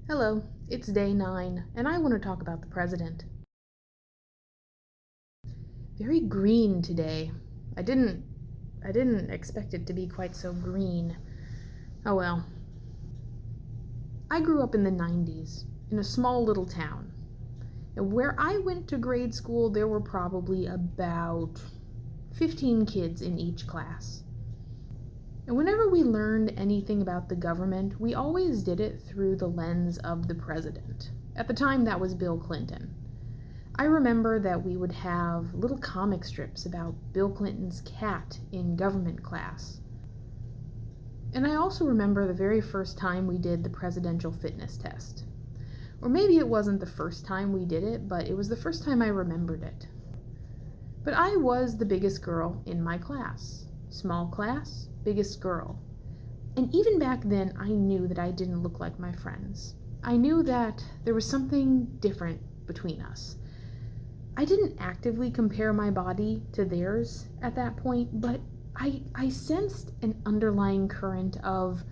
Hello, it's day 9, and I want to talk about the president. Very green today. I didn't expect it to be quite so green. Oh well. I grew up in the 90s, in a small little town. And where I went to grade school, there were probably about 15 kids in each class. And whenever we learned anything about the government, we always did it through the lens of the president. At the time, that was Bill Clinton. I remember that we would have little comic strips about Bill Clinton's cat in government class. And I also remember the very first time we did the presidential fitness test. Or maybe it wasn't the first time we did it, but it was the first time I remembered it. But I was the biggest girl in my class. Small class, biggest girl. And even back then, I knew that I didn't look like my friends. I knew that there was something different between us. I didn't actively compare my body to theirs at that point, but I sensed an underlying current of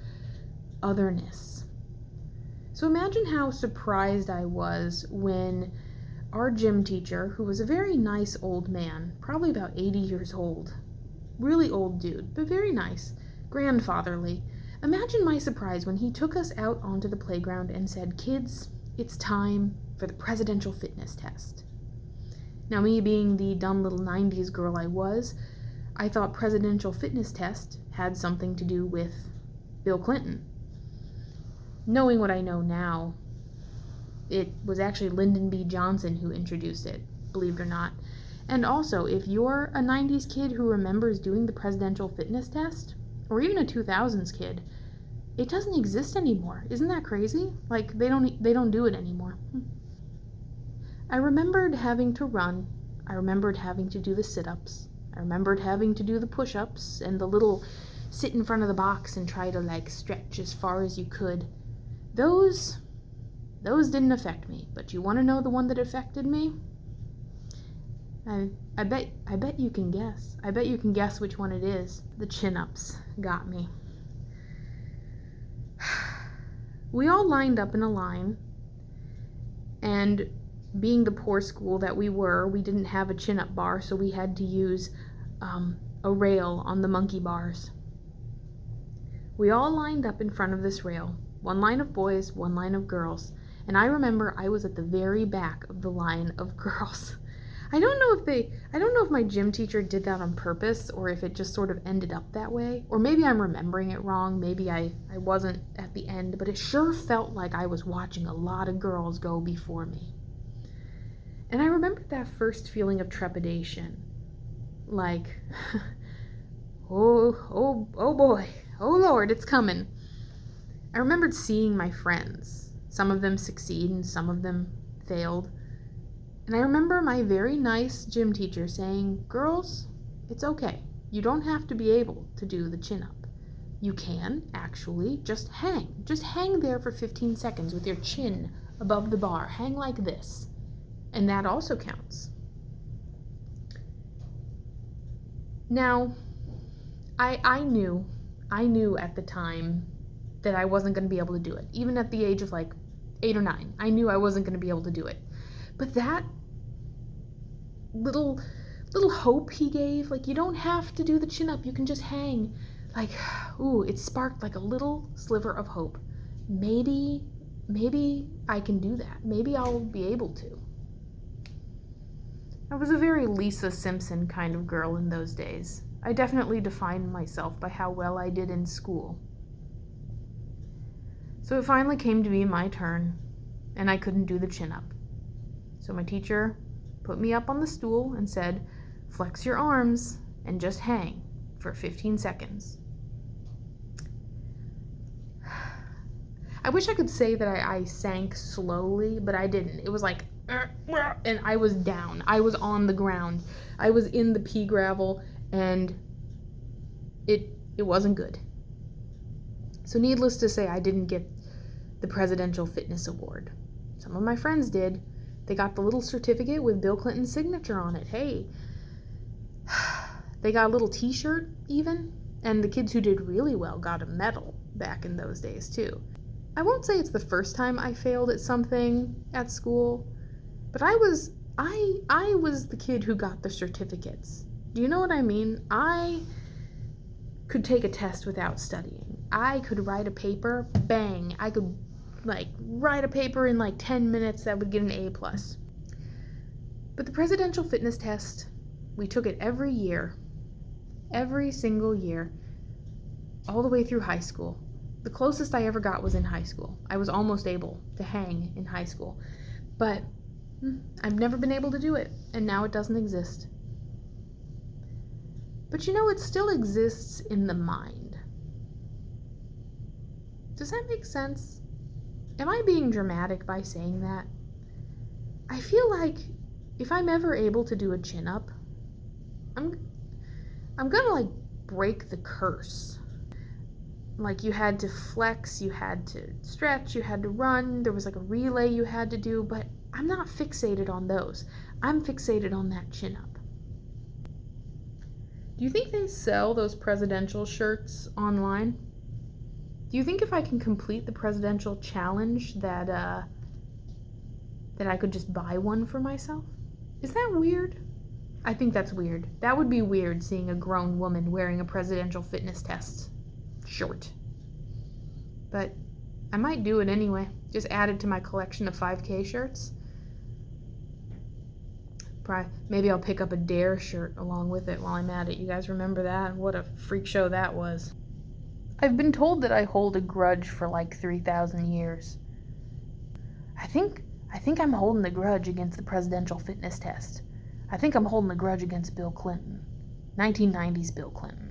otherness. So imagine how surprised I was when our gym teacher, who was a very nice old man, probably about 80 years old, really old dude, but very nice, grandfatherly. Imagine my surprise when he took us out onto the playground and said, "Kids, it's time for the presidential fitness test." Now, me being the dumb little 90s girl I was, I thought presidential fitness test had something to do with Bill Clinton. Knowing what I know now, it was actually Lyndon B. Johnson who introduced it, believe it or not. And also, if you're a 90s kid who remembers doing the presidential fitness test, or even a 2000s kid, it doesn't exist anymore. Isn't that crazy? Like, they don't do it anymore. I remembered having to run. I remembered having to do the sit-ups. I remembered having to do the push-ups and the little sit in front of the box and try to stretch as far as you could. Those didn't affect me, but you want to know the one that affected me? I bet you can guess. I bet you can guess which one it is. The chin-ups got me. We all lined up in a line, and being the poor school that we were, we didn't have a chin-up bar, so we had to use a rail on the monkey bars. We all lined up in front of this rail, one line of boys, one line of girls, and I remember I was at the very back of the line of girls. I don't know if my gym teacher did that on purpose or if it just sort of ended up that way, or maybe I'm remembering it wrong, maybe I wasn't at the end, but it sure felt like I was watching a lot of girls go before me. And I remember that first feeling of trepidation, like, oh boy, oh Lord, it's coming. I remembered seeing my friends. Some of them succeed and some of them failed. And I remember my very nice gym teacher saying, "Girls, it's okay. You don't have to be able to do the chin-up. You can, actually, just hang. Just hang there for 15 seconds with your chin above the bar. Hang like this. And that also counts." Now, I knew at the time that I wasn't going to be able to do it. Even at the age of 8 or 9, I knew I wasn't going to be able to do it. But that little hope he gave, you don't have to do the chin-up, you can just hang. It sparked a little sliver of hope. Maybe I can do that. Maybe I'll be able to. I was a very Lisa Simpson kind of girl in those days. I definitely defined myself by how well I did in school. So it finally came to be my turn, and I couldn't do the chin-up. So my teacher put me up on the stool and said, "Flex your arms and just hang for 15 seconds." I wish I could say that I sank slowly, but I didn't. It was and I was down. I was on the ground. I was in the pea gravel, and it wasn't good. So needless to say, I didn't get the Presidential Fitness Award. Some of my friends did. They got the little certificate with Bill Clinton's signature on it. Hey, they got a little t-shirt even, and the kids who did really well got a medal back in those days too. I won't say it's the first time I failed at something at school, but I was the kid who got the certificates. Do you know what I mean? I could take a test without studying. I could write a paper, bang. I could write a paper in 10 minutes that would get an A+. But the presidential fitness test, we took it every year. Every single year. All the way through high school. The closest I ever got was in high school. I was almost able to hang in high school. But I've never been able to do it, and now it doesn't exist. But it still exists in the mind. Does that make sense? Am I being dramatic by saying that? I feel like if I'm ever able to do a chin-up, I'm gonna break the curse. You had to flex, you had to stretch, you had to run, there was a relay you had to do, but I'm not fixated on those. I'm fixated on that chin-up. Do you think they sell those presidential shirts online? Do you think if I can complete the presidential challenge that I could just buy one for myself? Is that weird? I think that's weird. That would be weird, seeing a grown woman wearing a presidential fitness test shirt. But I might do it anyway. Just add it to my collection of 5K shirts. Maybe I'll pick up a Dare shirt along with it while I'm at it. You guys remember that? What a freak show that was. I've been told that I hold a grudge for 3,000 years. I think I'm holding a grudge against the presidential fitness test. I think I'm holding a grudge against Bill Clinton. 1990s Bill Clinton.